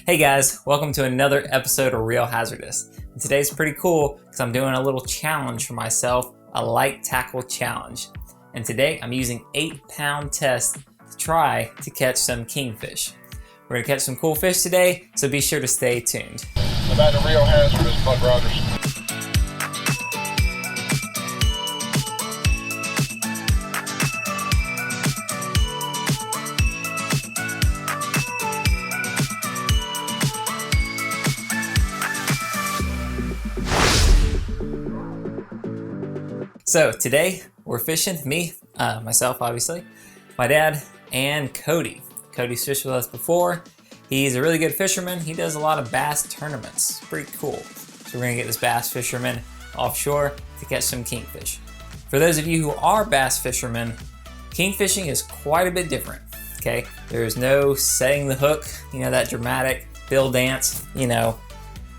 Hey guys, welcome to another episode of Real Hazardous. And today's pretty cool because I'm doing a little challenge for myself, a light tackle challenge. And today I'm using 8-pound test to try to catch some kingfish. We're gonna catch some cool fish today, so be sure to stay tuned. About the Real Hazardous, Bud Rogers. So today we're fishing, myself obviously, my dad, and Cody. Cody's fished with us before. He's a really good fisherman. He does a lot of bass tournaments. Pretty cool. So we're gonna get this bass fisherman offshore to catch some kingfish. For those of you who are bass fishermen, kingfishing is quite a bit different, okay? There's no setting the hook, that dramatic bill dance,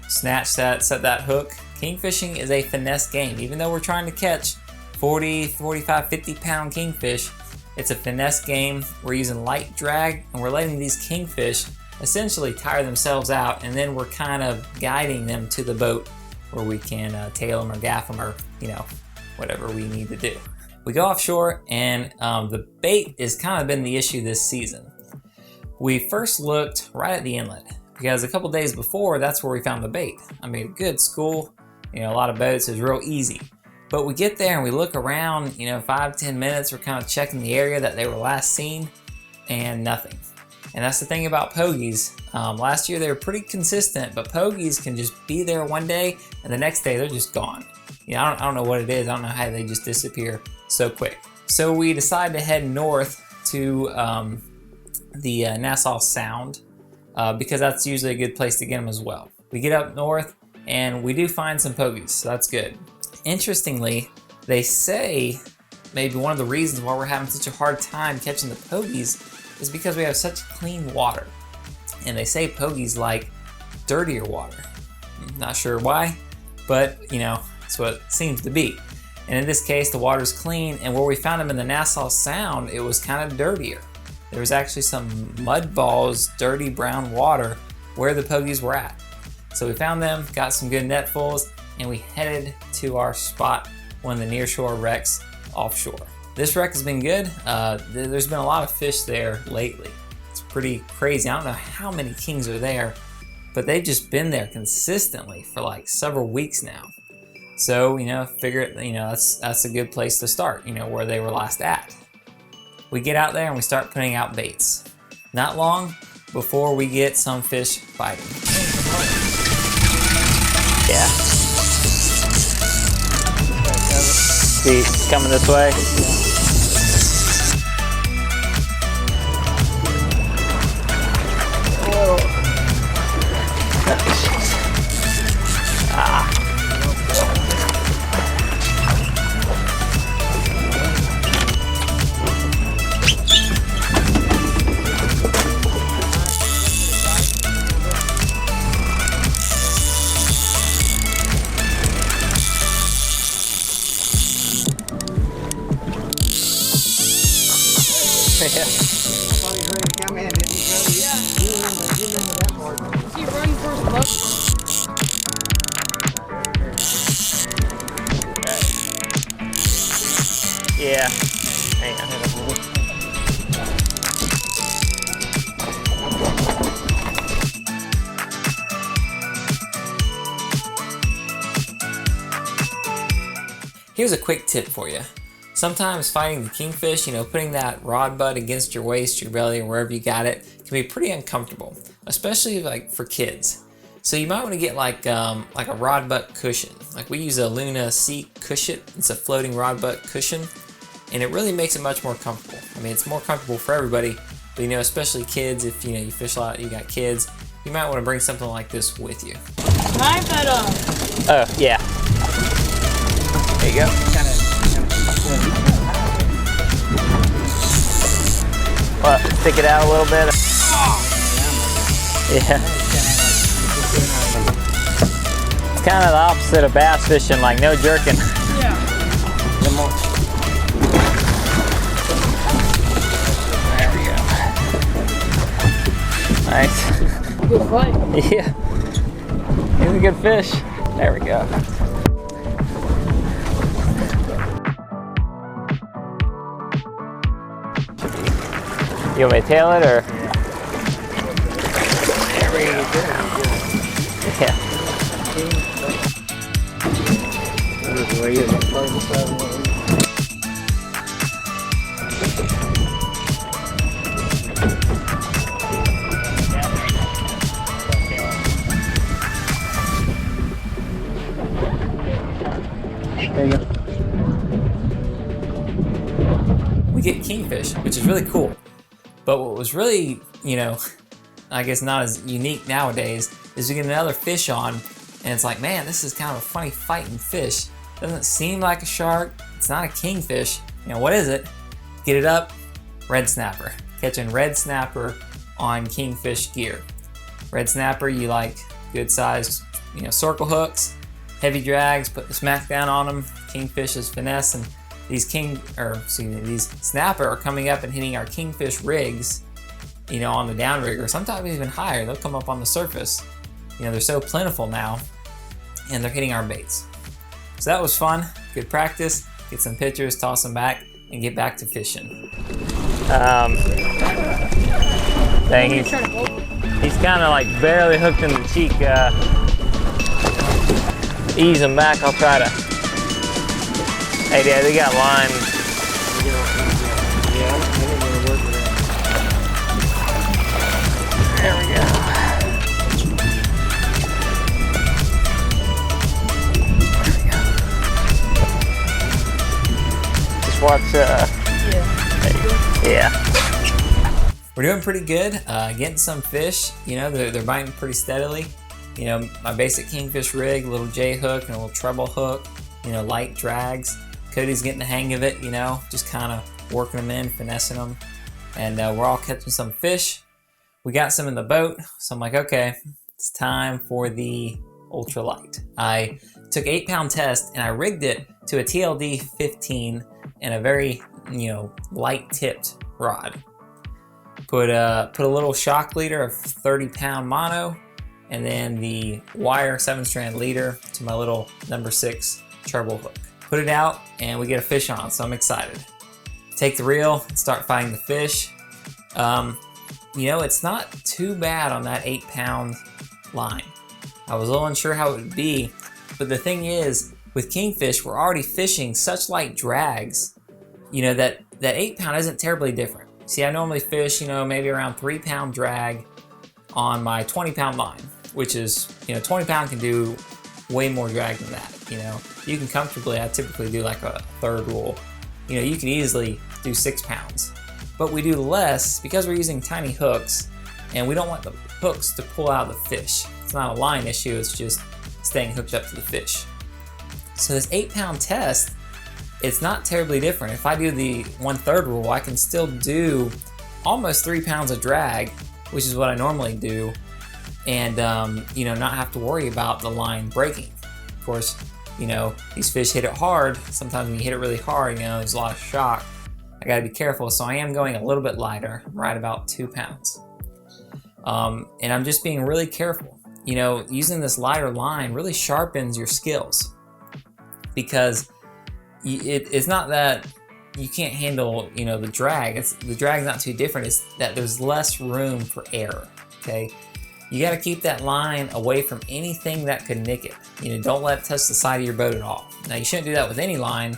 snatch that, set that hook. Kingfishing is a finesse game. Even though we're trying to catch 40, 45, 50-pound kingfish, it's a finesse game. We're using light drag and we're letting these kingfish essentially tire themselves out, and then we're kind of guiding them to the boat where we can tail them or gaff them or, whatever we need to do. We go offshore and the bait has kind of been the issue this season. We first looked right at the inlet because a couple days before, that's where we found the bait. I mean, good school. A lot of boats is real easy. But we get there and we look around, 5-10 minutes, we're kind of checking the area that they were last seen, and nothing. And that's the thing about pogies. Last year they were pretty consistent, but pogies can just be there one day and the next day they're just gone. I don't know what it is. I don't know how they just disappear so quick. So we decided to head north to the Nassau Sound because that's usually a good place to get them as well. We get up north and we do find some pogies, so that's good. Interestingly, they say maybe one of the reasons why we're having such a hard time catching the pogies is because we have such clean water. And they say pogies like dirtier water. Not sure why, but it's what it seems to be. And in this case, the water's clean, and where we found them in the Nassau Sound, it was kind of dirtier. There was actually some mud balls, dirty brown water where the pogies were at. So we found them, got some good netfuls, and we headed to our spot, one of the nearshore wrecks offshore. This wreck has been good. There's been a lot of fish there lately. It's pretty crazy. I don't know how many kings are there, but they've just been there consistently for like several weeks now. So, figure, that's a good place to start, where they were last at. We get out there and we start putting out baits. Not long before we get some fish biting. Yeah. See, coming this way. Yeah. Come in, didn't you, brother? Yeah. You remember that part. You run first, bud. Yeah. Hang on. Here's a quick tip for you. Sometimes fighting the kingfish, putting that rod butt against your waist, your belly, or wherever you got it, can be pretty uncomfortable, especially like for kids. So you might want to get like a rod butt cushion. Like we use a Luna Sea cushion. It's a floating rod butt cushion, and it really makes it much more comfortable. I mean, it's more comfortable for everybody, but especially kids. If you fish a lot, you got kids, you might want to bring something like this with you. Can I have that? Oh yeah. There you go. Stick it out a little bit. Yeah. It's kind of the opposite of bass fishing, like no jerking. Yeah. There we go. Nice. good fight. Yeah, he's a good fish. There we go. You want me to tail it or? There we go. Yeah. There you go. We get kingfish, which is really cool. But what was really, you know, I guess not as unique nowadays, is we get another fish on, and it's like, man, this is kind of a funny fighting fish. Doesn't seem like a shark. It's not a kingfish. You know, what is it? Get it up, red snapper. Catching red snapper on kingfish gear. Red snapper, you like good sized, you know, circle hooks, heavy drags, put the smack down on them. Kingfish is finesse, and these these snapper are coming up and hitting our kingfish rigs, you know, on the downrigger, sometimes even higher. They'll come up on the surface. You know, they're so plentiful now, and they're hitting our baits. So that was fun, good practice. Get some pictures, toss them back, and get back to fishing. Dang, he's kind of like barely hooked in the cheek. Ease him back, I'll try to. Hey, Dad, they got line. Yeah, I'm gonna work with that. There we go. Just watch, yeah. We're doing pretty good, getting some fish. You know, they're biting pretty steadily. You know, my basic kingfish rig, a little J hook and a little treble hook, you know, light drags. Cody's getting the hang of it, you know, just kind of working them in, finessing them. And we're all catching some fish. We got some in the boat, so I'm like, okay, it's time for the ultralight. I took 8-pound test and I rigged it to a TLD 15 and a very, you know, light tipped rod. Put a little shock leader of 30-pound mono, and then the wire 7-strand leader to my little number 6 treble hook. Put it out and we get a fish on, so I'm excited. Take the reel and start fighting the fish. You know, it's not too bad on that 8-pound line. I was a little unsure how it would be, but the thing is, with kingfish, we're already fishing such light drags, you know, that 8-pound isn't terribly different. See, I normally fish, you know, maybe around 3-pound drag on my 20-pound line, which is, you know, 20-pound can do way more drag than that, you know. You can comfortably, I typically do like a third rule. You know, you can easily do 6 pounds, but we do less because we're using tiny hooks and we don't want the hooks to pull out of the fish. It's not a line issue, it's just staying hooked up to the fish. So this 8-pound test, it's not terribly different. If I do the 1/3 rule, I can still do almost 3 pounds of drag, which is what I normally do, and you know, not have to worry about the line breaking. Of course, you know, these fish hit it hard. Sometimes when you hit it really hard, you know, there's a lot of shock. I gotta be careful, so I am going a little bit lighter. I'm right about 2 pounds. And I'm just being really careful. You know, using this lighter line really sharpens your skills, because it's not that you can't handle, you know, the drag. The drag's not too different. It's that there's less room for error, okay? You gotta keep that line away from anything that could nick it. You know, don't let it touch the side of your boat at all. Now, you shouldn't do that with any line,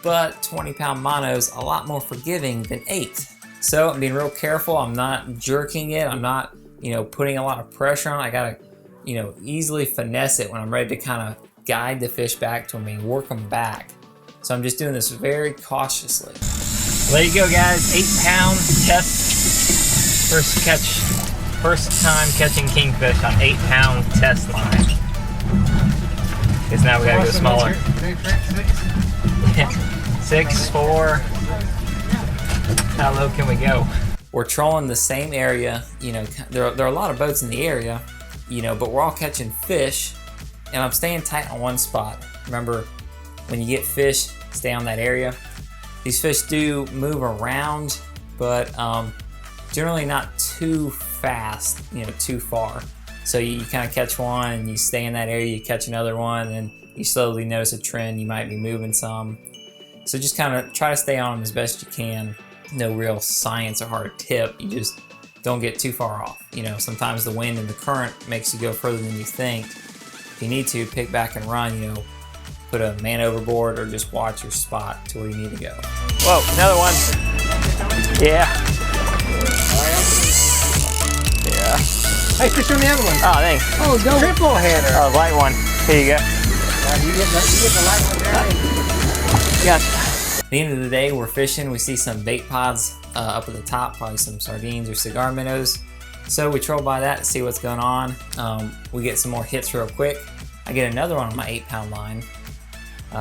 but 20-pound mono's a lot more forgiving than 8. So I'm being real careful. I'm not jerking it. I'm not, you know, putting a lot of pressure on it. I gotta, you know, easily finesse it when I'm ready to kind of guide the fish back to me and work them back. So I'm just doing this very cautiously. There you go, guys. 8-pound test. First time catching kingfish on 8-pound test line. Because now we gotta go smaller. 6, 4. How low can we go? We're trolling the same area. You know, there are a lot of boats in the area, you know, but we're all catching fish, and I'm staying tight on one spot. Remember, when you get fish, stay on that area. These fish do move around, but generally not too fast, too far. So you kind of catch one and you stay in that area, you catch another one, and you slowly notice a trend, you might be moving some. So just kind of try to stay on them as best you can. No real science or hard tip, you just don't get too far off. Sometimes the wind and the current makes you go further than you think. If you need to, pick back and run, put a man overboard or just watch your spot to where you need to go. Whoa, another one. Yeah. Yeah. Hey, fish on the other one. Oh, thanks. Oh, go. Triple header. Oh, light one. Here you go. You get the light one there. Yeah. At the end of the day, we're fishing. We see some bait pods up at the top, probably some sardines or cigar minnows. So we troll by that to see what's going on. We get some more hits real quick. I get another one on my 8-pound line.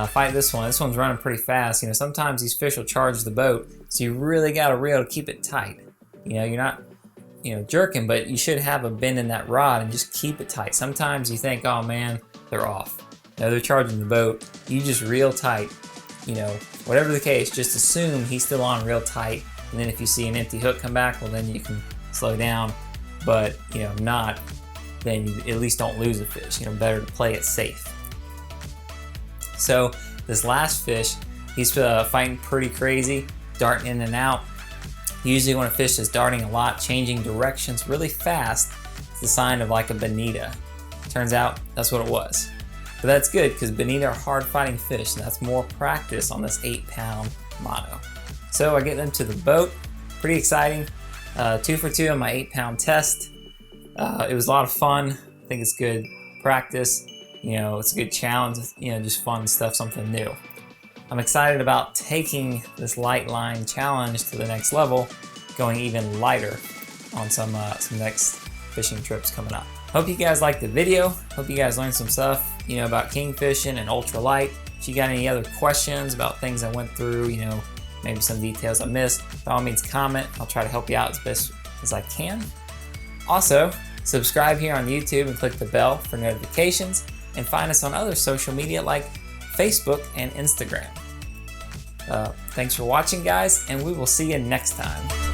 Fight this one. This one's running pretty fast. Sometimes these fish will charge the boat, so you really got to reel to keep it tight. You're not, jerking, but you should have a bend in that rod and just keep it tight. Sometimes you think, oh man, they're off. No, they're charging the boat. You just reel tight. Whatever the case, just assume he's still on real tight. And then if you see an empty hook come back, well then you can slow down. But, not, then you at least don't lose a fish. Better to play it safe. So this last fish, he's fighting pretty crazy, darting in and out. Usually when a fish is darting a lot, changing directions really fast, it's a sign of like a bonito. Turns out that's what it was. But that's good because bonito are hard fighting fish, and that's more practice on this 8-pound mono. So I get them to the boat, pretty exciting. 2 for 2 on my 8-pound test. It was a lot of fun. I think it's good practice. It's a good challenge, just fun stuff, something new. I'm excited about taking this light line challenge to the next level, going even lighter on some next fishing trips coming up. Hope you guys liked the video. Hope you guys learned some stuff, about kingfishing and ultralight. If you got any other questions about things I went through, maybe some details I missed, by all means comment. I'll try to help you out as best as I can. Also, subscribe here on YouTube and click the bell for notifications, and find us on other social media like Facebook and Instagram. Thanks for watching, guys, and we will see you next time.